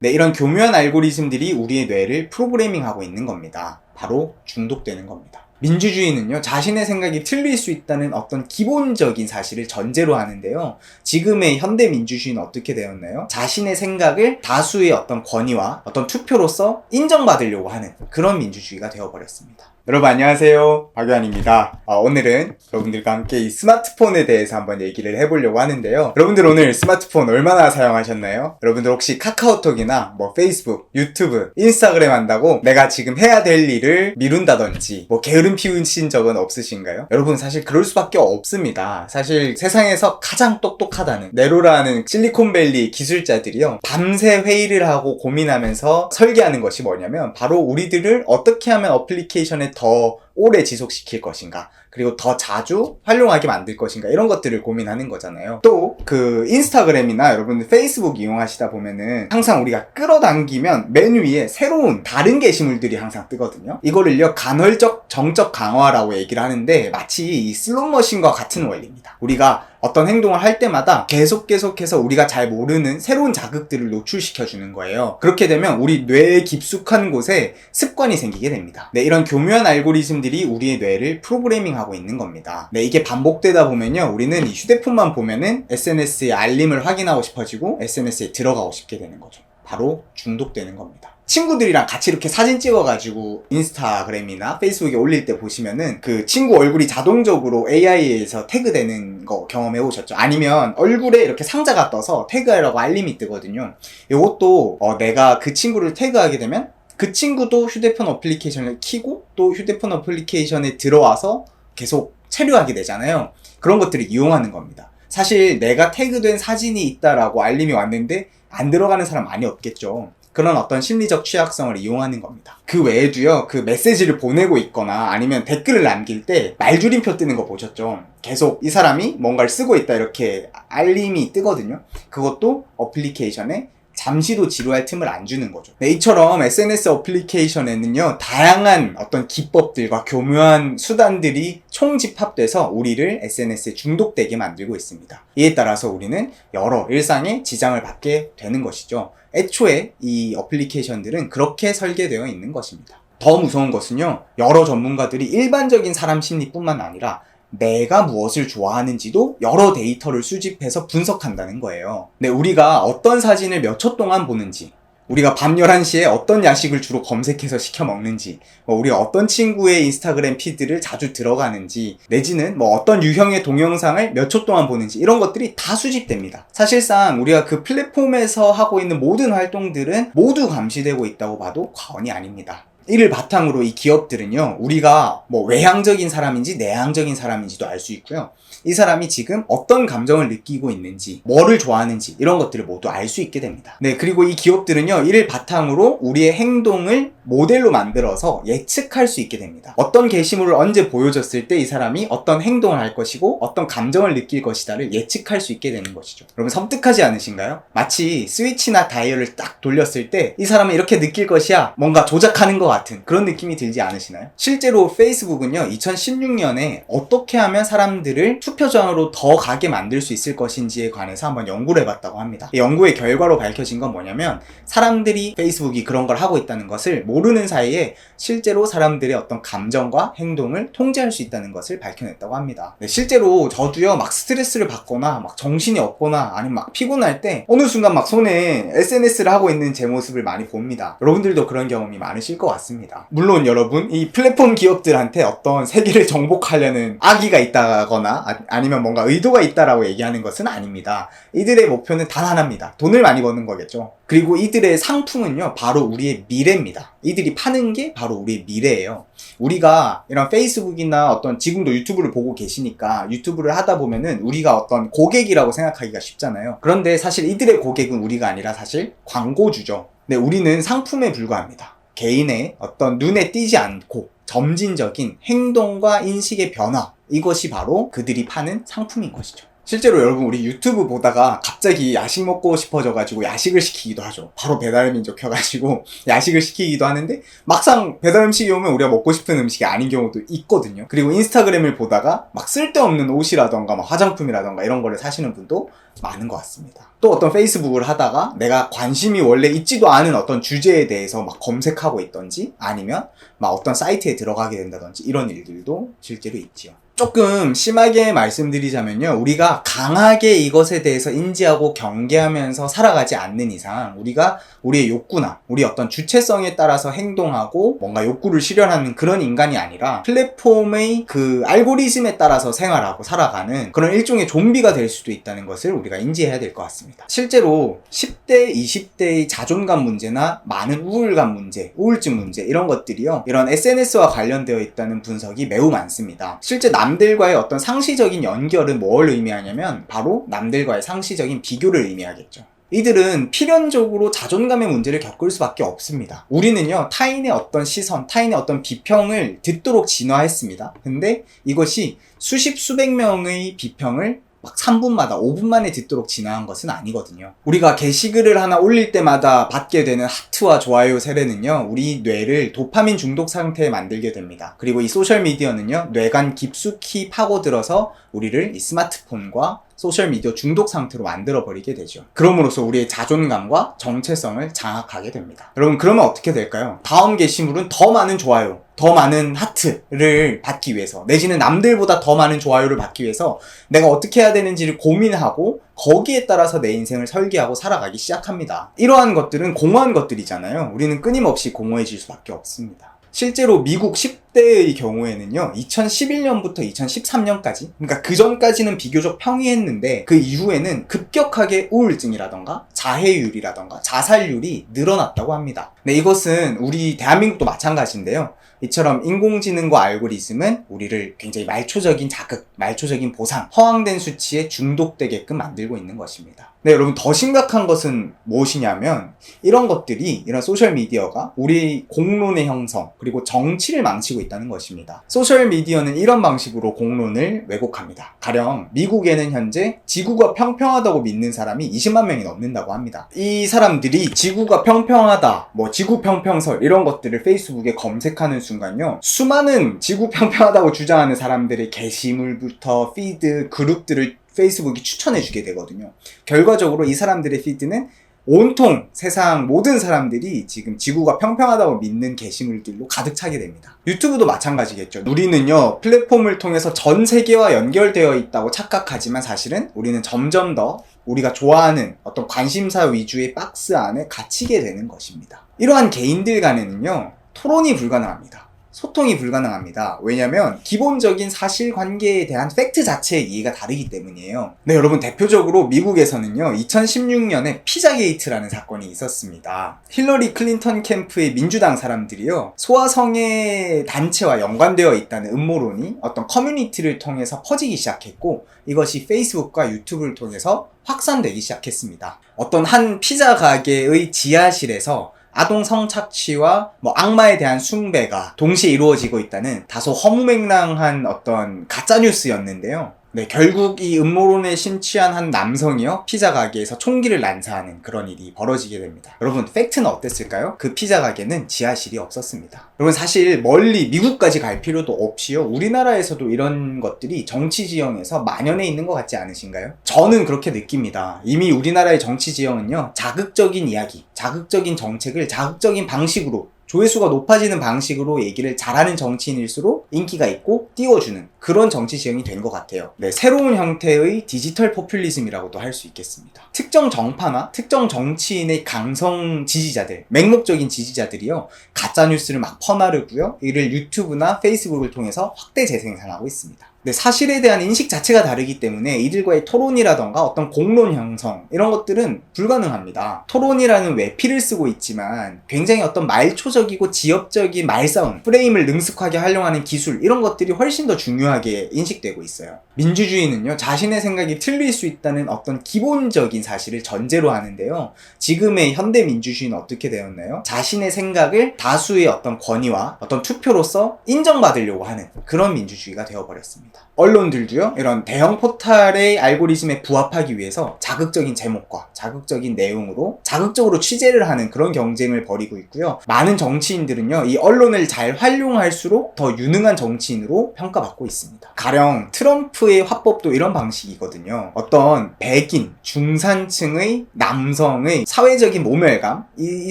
네, 이런 교묘한 알고리즘들이 우리의 뇌를 프로그래밍하고 있는 겁니다. 바로 중독되는 겁니다. 민주주의는요, 자신의 생각이 틀릴 수 있다는 어떤 기본적인 사실을 전제로 하는데요. 지금의 현대 민주주의는 어떻게 되었나요? 자신의 생각을 다수의 어떤 권위와 어떤 투표로서 인정받으려고 하는 그런 민주주의가 되어버렸습니다. 여러분 안녕하세요, 박유한입니다. 오늘은 여러분들과 함께 이 스마트폰에 대해서 한번 얘기를 해보려고 하는데요. 여러분들 오늘 스마트폰 얼마나 사용하셨나요? 여러분들 혹시 카카오톡이나 페이스북, 유튜브, 인스타그램 한다고 내가 지금 해야 될 일을 미룬다든지 게으름 피우신 적은 없으신가요? 여러분 사실 그럴 수밖에 없습니다. 사실 세상에서 가장 똑똑하다는 네로라는 실리콘밸리 기술자들이요, 밤새 회의를 하고 고민하면서 설계하는 것이 뭐냐면 바로 우리들을 어떻게 하면 어플리케이션에 더 오래 지속시킬 것인가, 그리고 더 자주 활용하게 만들 것인가, 이런 것들을 고민하는 거잖아요. 또 그 인스타그램이나 여러분들 페이스북 이용하시다 보면은 항상 우리가 끌어당기면 맨 위에 새로운 다른 게시물들이 항상 뜨거든요. 이거를요 간헐적 정적 강화라고 얘기를 하는데, 마치 이 슬롯머신과 같은 원리입니다. 우리가 어떤 행동을 할 때마다 계속해서 우리가 잘 모르는 새로운 자극들을 노출시켜주는 거예요. 그렇게 되면 우리 뇌의 깊숙한 곳에 습관이 생기게 됩니다. 네, 이런 교묘한 알고리즘들이 우리의 뇌를 프로그래밍하고 있는 겁니다. 네, 이게 반복되다 보면요, 우리는 이 휴대폰만 보면은 SNS의 알림을 확인하고 싶어지고 SNS에 들어가고 싶게 되는 거죠. 바로 중독되는 겁니다. 친구들이랑 같이 이렇게 사진 찍어가지고 인스타그램이나 페이스북에 올릴 때 보시면은 그 친구 얼굴이 자동적으로 AI에서 태그되는 거 경험해 보셨죠? 아니면 얼굴에 이렇게 상자가 떠서 태그하라고 알림이 뜨거든요. 이것도 내가 그 친구를 태그하게 되면 그 친구도 휴대폰 어플리케이션을 켜고 또 휴대폰 어플리케이션에 들어와서 계속 체류하게 되잖아요. 그런 것들을 이용하는 겁니다. 사실 내가 태그된 사진이 있다라고 알림이 왔는데 안 들어가는 사람 많이 없겠죠. 그런 어떤 심리적 취약성을 이용하는 겁니다. 그 외에도요, 그 메시지를 보내고 있거나 아니면 댓글을 남길 때 말줄임표 뜨는 거 보셨죠? 계속 이 사람이 뭔가를 쓰고 있다 이렇게 알림이 뜨거든요. 그것도 어플리케이션에 잠시도 지루할 틈을 안 주는 거죠. 네, 이처럼 SNS 어플리케이션에는요, 다양한 어떤 기법들과 교묘한 수단들이 총집합돼서 우리를 SNS에 중독되게 만들고 있습니다. 이에 따라서 우리는 여러 일상에 지장을 받게 되는 것이죠. 애초에 이 어플리케이션들은 그렇게 설계되어 있는 것입니다. 더 무서운 것은요, 여러 전문가들이 일반적인 사람 심리뿐만 아니라 내가 무엇을 좋아하는지도 여러 데이터를 수집해서 분석한다는 거예요. 네, 우리가 어떤 사진을 몇 초 동안 보는지, 우리가 밤 11시에 어떤 야식을 주로 검색해서 시켜 먹는지, 우리가 어떤 친구의 인스타그램 피드를 자주 들어가는지, 내지는 어떤 유형의 동영상을 몇 초 동안 보는지, 이런 것들이 다 수집됩니다. 사실상 우리가 그 플랫폼에서 하고 있는 모든 활동들은 모두 감시되고 있다고 봐도 과언이 아닙니다. 이를 바탕으로 이 기업들은요, 우리가 외향적인 사람인지 내향적인 사람인지도 알 수 있고요, 이 사람이 지금 어떤 감정을 느끼고 있는지, 뭐를 좋아하는지, 이런 것들을 모두 알 수 있게 됩니다. 네, 그리고 이 기업들은요, 이를 바탕으로 우리의 행동을 모델로 만들어서 예측할 수 있게 됩니다. 어떤 게시물을 언제 보여줬을 때 이 사람이 어떤 행동을 할 것이고 어떤 감정을 느낄 것이다를 예측할 수 있게 되는 것이죠. 여러분 섬뜩하지 않으신가요? 마치 스위치나 다이얼을 딱 돌렸을 때 이 사람은 이렇게 느낄 것이야, 뭔가 조작하는 것 같은 그런 느낌이 들지 않으시나요? 실제로 페이스북은요, 2016년에 어떻게 하면 사람들을 투표장으로 더 가게 만들 수 있을 것인지에 관해서 한번 연구를 해봤다고 합니다. 이 연구의 결과로 밝혀진 건 뭐냐면, 사람들이 페이스북이 그런 걸 하고 있다는 것을 모르는 사이에 실제로 사람들의 어떤 감정과 행동을 통제할 수 있다는 것을 밝혀냈다고 합니다. 네, 실제로 저도요, 막 스트레스를 받거나 막 정신이 없거나 아니면 막 피곤할 때 어느 순간 막 손에 SNS를 하고 있는 제 모습을 많이 봅니다. 여러분들도 그런 경험이 많으실 것 같습니다. 물론 여러분, 이 플랫폼 기업들한테 어떤 세계를 정복하려는 악의가 있다거나 아니면 뭔가 의도가 있다라고 얘기하는 것은 아닙니다. 이들의 목표는 단 하나입니다. 돈을 많이 버는 거겠죠. 그리고 이들의 상품은요, 바로 우리의 미래입니다. 이들이 파는 게 바로 우리의 미래예요. 우리가 이런 페이스북이나 어떤, 지금도 유튜브를 보고 계시니까 유튜브를 하다 보면은 우리가 어떤 고객이라고 생각하기가 쉽잖아요. 그런데 사실 이들의 고객은 우리가 아니라 사실 광고주죠. 네, 우리는 상품에 불과합니다. 개인의 어떤 눈에 띄지 않고 점진적인 행동과 인식의 변화, 이것이 바로 그들이 파는 상품인 것이죠. 실제로 여러분 우리 유튜브 보다가 갑자기 야식 먹고 싶어져가지고 야식을 시키기도 하죠. 바로 배달민족 켜가지고 야식을 시키기도 하는데 막상 배달음식이 오면 우리가 먹고 싶은 음식이 아닌 경우도 있거든요. 그리고 인스타그램을 보다가 막 쓸데없는 옷이라던가 막 화장품이라던가 이런 거를 사시는 분도 많은 것 같습니다. 또 어떤 페이스북을 하다가 내가 관심이 원래 있지도 않은 어떤 주제에 대해서 막 검색하고 있던지 아니면 막 어떤 사이트에 들어가게 된다든지 이런 일들도 실제로 있지요. 조금 심하게 말씀드리자면요, 우리가 강하게 이것에 대해서 인지하고 경계하면서 살아가지 않는 이상 우리가 우리의 욕구나 우리 어떤 주체성에 따라서 행동하고 뭔가 욕구를 실현하는 그런 인간이 아니라 플랫폼의 그 알고리즘에 따라서 생활하고 살아가는 그런 일종의 좀비가 될 수도 있다는 것을 우리가 인지해야 될 것 같습니다. 실제로 10대, 20대의 자존감 문제나 많은 우울감 문제, 우울증 문제 이런 것들이요, 이런 SNS와 관련되어 있다는 분석이 매우 많습니다. 실제 남들과의 어떤 상시적인 연결은 뭘 의미하냐면 바로 남들과의 상시적인 비교를 의미하겠죠. 이들은 필연적으로 자존감의 문제를 겪을 수밖에 없습니다. 우리는요, 타인의 어떤 시선, 타인의 어떤 비평을 듣도록 진화했습니다. 근데 이것이 수십 수백 명의 비평을 막 3분마다 5분 만에 듣도록 진화한 것은 아니거든요. 우리가 게시글을 하나 올릴 때마다 받게 되는 하트와 좋아요 세례는요, 우리 뇌를 도파민 중독 상태에 만들게 됩니다. 그리고 이 소셜미디어는요, 뇌관 깊숙이 파고들어서 우리를 이 스마트폰과 소셜미디어 중독 상태로 만들어버리게 되죠. 그럼으로써 우리의 자존감과 정체성을 장악하게 됩니다. 여러분, 그러면 어떻게 될까요? 다음 게시물은 더 많은 좋아요, 더 많은 하트를 받기 위해서, 내지는 남들보다 더 많은 좋아요를 받기 위해서 내가 어떻게 해야 되는지를 고민하고 거기에 따라서 내 인생을 설계하고 살아가기 시작합니다. 이러한 것들은 공허한 것들이잖아요. 우리는 끊임없이 공허해질 수밖에 없습니다. 실제로 미국 10대의 경우에는요, 2011년부터 2013년까지, 그러니까 그 전까지는 비교적 평이했는데 그 이후에는 급격하게 우울증이라던가 자해율이라던가 자살률이 늘어났다고 합니다. 네, 이것은 우리 대한민국도 마찬가지인데요. 이처럼 인공지능과 알고리즘은 우리를 굉장히 말초적인 자극, 말초적인 보상, 허황된 수치에 중독되게끔 만들고 있는 것입니다. 네, 여러분, 더 심각한 것은 무엇이냐면 이런 것들이, 이런 소셜미디어가 우리 공론의 형성, 그리고 정치를 망치고 있다는 것입니다. 소셜미디어는 이런 방식으로 공론을 왜곡합니다. 가령 미국에는 현재 지구가 평평하다고 믿는 사람이 20만 명이 넘는다고 합니다. 이 사람들이 지구가 평평하다, 뭐 지구 평평설 이런 것들을 페이스북에 검색하는 순간요, 수많은 지구 평평하다고 주장하는 사람들의 게시물부터 피드, 그룹들을 페이스북이 추천해주게 되거든요. 결과적으로 이 사람들의 피드는 온통 세상 모든 사람들이 지금 지구가 평평하다고 믿는 게시물들로 가득 차게 됩니다. 유튜브도 마찬가지겠죠. 우리는요, 플랫폼을 통해서 전 세계와 연결되어 있다고 착각하지만 사실은 우리는 점점 더 우리가 좋아하는 어떤 관심사 위주의 박스 안에 갇히게 되는 것입니다. 이러한 개인들 간에는요, 토론이 불가능합니다. 소통이 불가능합니다. 왜냐면 기본적인 사실관계에 대한 팩트 자체의 이해가 다르기 때문이에요. 네, 여러분, 대표적으로 미국에서는요, 2016년에 피자게이트라는 사건이 있었습니다. 힐러리 클린턴 캠프의 민주당 사람들이요, 소아성애 단체와 연관되어 있다는 음모론이 어떤 커뮤니티를 통해서 퍼지기 시작했고, 이것이 페이스북과 유튜브를 통해서 확산되기 시작했습니다. 어떤 한 피자 가게의 지하실에서 아동 성착취와 뭐 악마에 대한 숭배가 동시에 이루어지고 있다는 다소 허무맹랑한 어떤 가짜뉴스였는데요. 네, 결국 이 음모론에 심취한 한 남성이요, 피자 가게에서 총기를 난사하는 그런 일이 벌어지게 됩니다. 여러분, 팩트는 어땠을까요? 그 피자 가게는 지하실이 없었습니다. 여러분, 사실 멀리 미국까지 갈 필요도 없이요, 우리나라에서도 이런 것들이 정치 지형에서 만연해 있는 것 같지 않으신가요? 저는 그렇게 느낍니다. 이미 우리나라의 정치 지형은요, 자극적인 이야기, 자극적인 정책을 자극적인 방식으로, 조회수가 높아지는 방식으로 얘기를 잘하는 정치인일수록 인기가 있고 띄워주는 그런 정치 지형이 된 것 같아요. 네, 새로운 형태의 디지털 포퓰리즘이라고도 할 수 있겠습니다. 특정 정파나 특정 정치인의 강성 지지자들, 맹목적인 지지자들이요, 가짜뉴스를 막 퍼나르고요, 이를 유튜브나 페이스북을 통해서 확대 재생산하고 있습니다. 네, 사실에 대한 인식 자체가 다르기 때문에 이들과의 토론이라던가 어떤 공론 형성 이런 것들은 불가능합니다. 토론이라는 외피를 쓰고 있지만 굉장히 어떤 말초적이고 지엽적인 말싸움, 프레임을 능숙하게 활용하는 기술, 이런 것들이 훨씬 더 중요하게 인식되고 있어요. 민주주의는요, 자신의 생각이 틀릴 수 있다는 어떤 기본적인 사실을 전제로 하는데요, 지금의 현대 민주주의는 어떻게 되었나요? 자신의 생각을 다수의 어떤 권위와 어떤 투표로서 인정받으려고 하는 그런 민주주의가 되어버렸습니다. 있습니다. 언론들도요, 이런 대형 포털의 알고리즘에 부합하기 위해서 자극적인 제목과 자극적인 내용으로 자극적으로 취재를 하는 그런 경쟁을 벌이고 있고요. 많은 정치인들은요, 이 언론을 잘 활용할수록 더 유능한 정치인으로 평가받고 있습니다. 가령 트럼프의 화법도 이런 방식이거든요. 어떤 백인, 중산층의 남성의 사회적인 모멸감, 이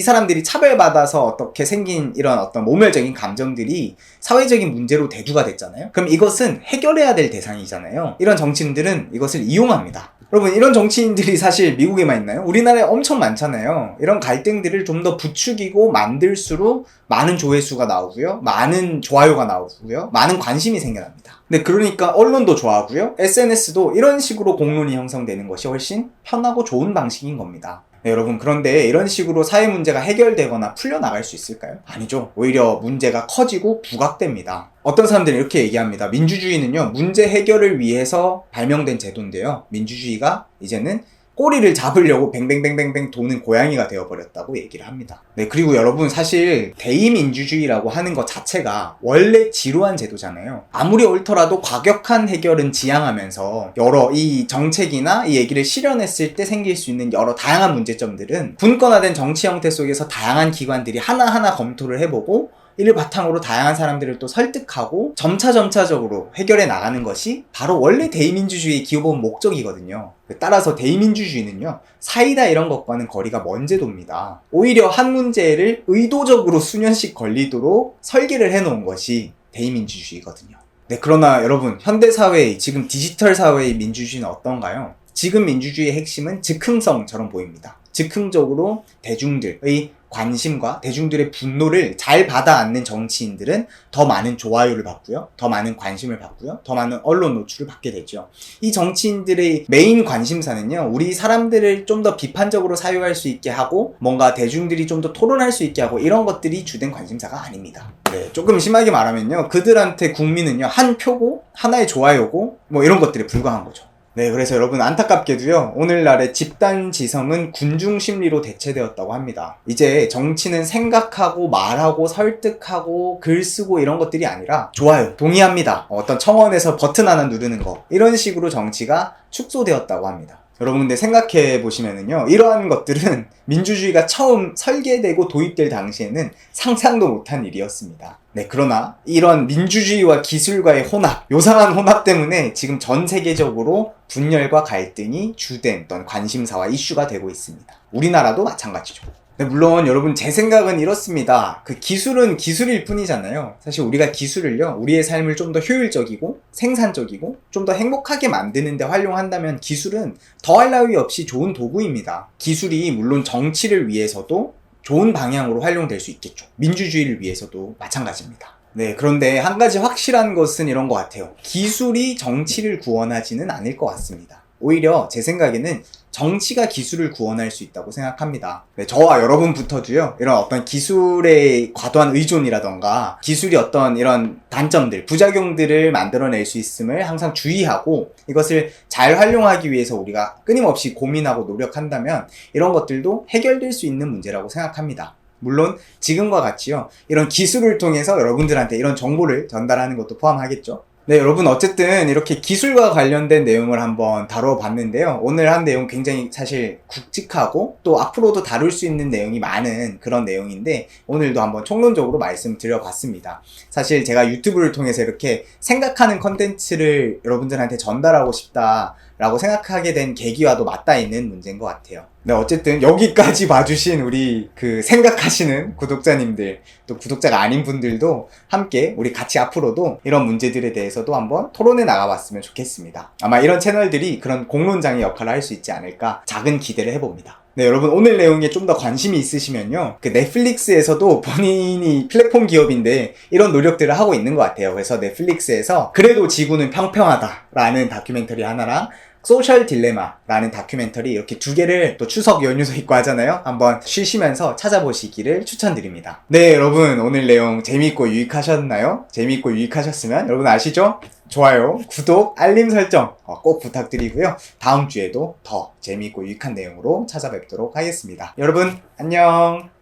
사람들이 차별받아서 어떻게 생긴 이런 어떤 모멸적인 감정들이 사회적인 문제로 대두가 됐잖아요. 그럼 이것은 해결해야 될 대상이잖아요. 이런 정치인들은 이것을 이용합니다. 여러분, 이런 정치인들이 사실 미국에만 있나요? 우리나라에 엄청 많잖아요. 이런 갈등들을 좀 더 부추기고 만들수록 많은 조회수가 나오고요, 많은 좋아요가 나오고요, 많은 관심이 생겨납니다. 근데 그러니까 언론도 좋아하고요, SNS도 이런 식으로 공론이 형성되는 것이 훨씬 편하고 좋은 방식인 겁니다. 네, 여러분, 그런데 이런 식으로 사회 문제가 해결되거나 풀려나갈 수 있을까요? 아니죠. 오히려 문제가 커지고 부각됩니다. 어떤 사람들은 이렇게 얘기합니다. 민주주의는요, 문제 해결을 위해서 발명된 제도인데요, 민주주의가 이제는 꼬리를 잡으려고 뱅뱅뱅뱅뱅 도는 고양이가 되어버렸다고 얘기를 합니다. 네, 그리고 여러분, 사실 대의민주주의라고 하는 것 자체가 원래 지루한 제도잖아요. 아무리 옳더라도 과격한 해결은 지향하면서 여러 이 정책이나 이 얘기를 실현했을 때 생길 수 있는 여러 다양한 문제점들은 분권화된 정치 형태 속에서 다양한 기관들이 하나하나 검토를 해보고 이를 바탕으로 다양한 사람들을 또 설득하고 점차적으로 해결해 나가는 것이 바로 원래 대의민주주의의 기본 목적이거든요. 따라서 대의민주주의는요, 사이다 이런 것과는 거리가 먼 제도입니다. 오히려 한 문제를 의도적으로 수년씩 걸리도록 설계를 해놓은 것이 대의민주주의거든요. 네, 그러나 여러분, 현대사회의, 지금 디지털 사회의 민주주의는 어떤가요? 지금 민주주의의 핵심은 즉흥성처럼 보입니다. 즉흥적으로 대중들의 관심과 대중들의 분노를 잘 받아 안는 정치인들은 더 많은 좋아요를 받고요, 더 많은 관심을 받고요, 더 많은 언론 노출을 받게 되죠. 이 정치인들의 메인 관심사는요, 우리 사람들을 좀 더 비판적으로 사유할 수 있게 하고 뭔가 대중들이 좀 더 토론할 수 있게 하고 이런 것들이 주된 관심사가 아닙니다. 네, 조금 심하게 말하면요, 그들한테 국민은요, 한 표고 하나의 좋아요고 뭐 이런 것들에 불과한 거죠. 네, 그래서 여러분, 안타깝게도요, 오늘날의 집단지성은 군중심리로 대체되었다고 합니다. 이제 정치는 생각하고 말하고 설득하고 글 쓰고 이런 것들이 아니라 좋아요, 동의합니다, 어떤 청원에서 버튼 하나 누르는 거, 이런 식으로 정치가 축소되었다고 합니다. 여러분, 근데 생각해 보시면은요, 이러한 것들은 민주주의가 처음 설계되고 도입될 당시에는 상상도 못한 일이었습니다. 네, 그러나 이런 민주주의와 기술과의 혼합, 요상한 혼합 때문에 지금 전 세계적으로 분열과 갈등이 주된 어떤 관심사와 이슈가 되고 있습니다. 우리나라도 마찬가지죠. 네, 물론 여러분, 제 생각은 이렇습니다. 그 기술은 기술일 뿐이잖아요. 사실 우리가 기술을요, 우리의 삶을 좀 더 효율적이고 생산적이고 좀 더 행복하게 만드는 데 활용한다면 기술은 더할 나위 없이 좋은 도구입니다. 기술이 물론 정치를 위해서도 좋은 방향으로 활용될 수 있겠죠. 민주주의를 위해서도 마찬가지입니다. 네, 그런데 한 가지 확실한 것은 이런 것 같아요. 기술이 정치를 구원하지는 않을 것 같습니다. 오히려 제 생각에는 정치가 기술을 구원할 수 있다고 생각합니다. 네, 저와 여러분부터도요, 이런 어떤 기술의 과도한 의존이라던가 기술이 어떤 이런 단점들, 부작용들을 만들어낼 수 있음을 항상 주의하고 이것을 잘 활용하기 위해서 우리가 끊임없이 고민하고 노력한다면 이런 것들도 해결될 수 있는 문제라고 생각합니다. 물론 지금과 같이요, 이런 기술을 통해서 여러분들한테 이런 정보를 전달하는 것도 포함하겠죠. 네, 여러분, 어쨌든 이렇게 기술과 관련된 내용을 한번 다뤄봤는데요. 오늘 한 내용 굉장히 사실 굵직하고 또 앞으로도 다룰 수 있는 내용이 많은 그런 내용인데 오늘도 한번 총론적으로 말씀드려봤습니다. 사실 제가 유튜브를 통해서 이렇게 생각하는 컨텐츠를 여러분들한테 전달하고 싶다라고 생각하게 된 계기와도 맞닿아 있는 문제인 것 같아요. 네, 어쨌든 여기까지 봐주신 우리 그 생각하시는 구독자님들, 또 구독자가 아닌 분들도 함께 우리 같이 앞으로도 이런 문제들에 대해서도 한번 토론해 나가봤으면 좋겠습니다. 아마 이런 채널들이 그런 공론장의 역할을 할 수 있지 않을까 작은 기대를 해봅니다. 네, 여러분, 오늘 내용에 좀 더 관심이 있으시면요, 그 넷플릭스에서도 본인이 플랫폼 기업인데 이런 노력들을 하고 있는 것 같아요. 그래서 넷플릭스에서 그래도 지구는 평평하다라는 다큐멘터리 하나랑 소셜 딜레마라는 다큐멘터리, 이렇게 두 개를 또 추석 연휴도 있고 하잖아요. 한번 쉬시면서 찾아보시기를 추천드립니다. 네, 여러분, 오늘 내용 재미있고 유익하셨나요? 재미있고 유익하셨으면 여러분 아시죠? 좋아요, 구독, 알림 설정 꼭 부탁드리고요. 다음 주에도 더 재미있고 유익한 내용으로 찾아뵙도록 하겠습니다. 여러분, 안녕!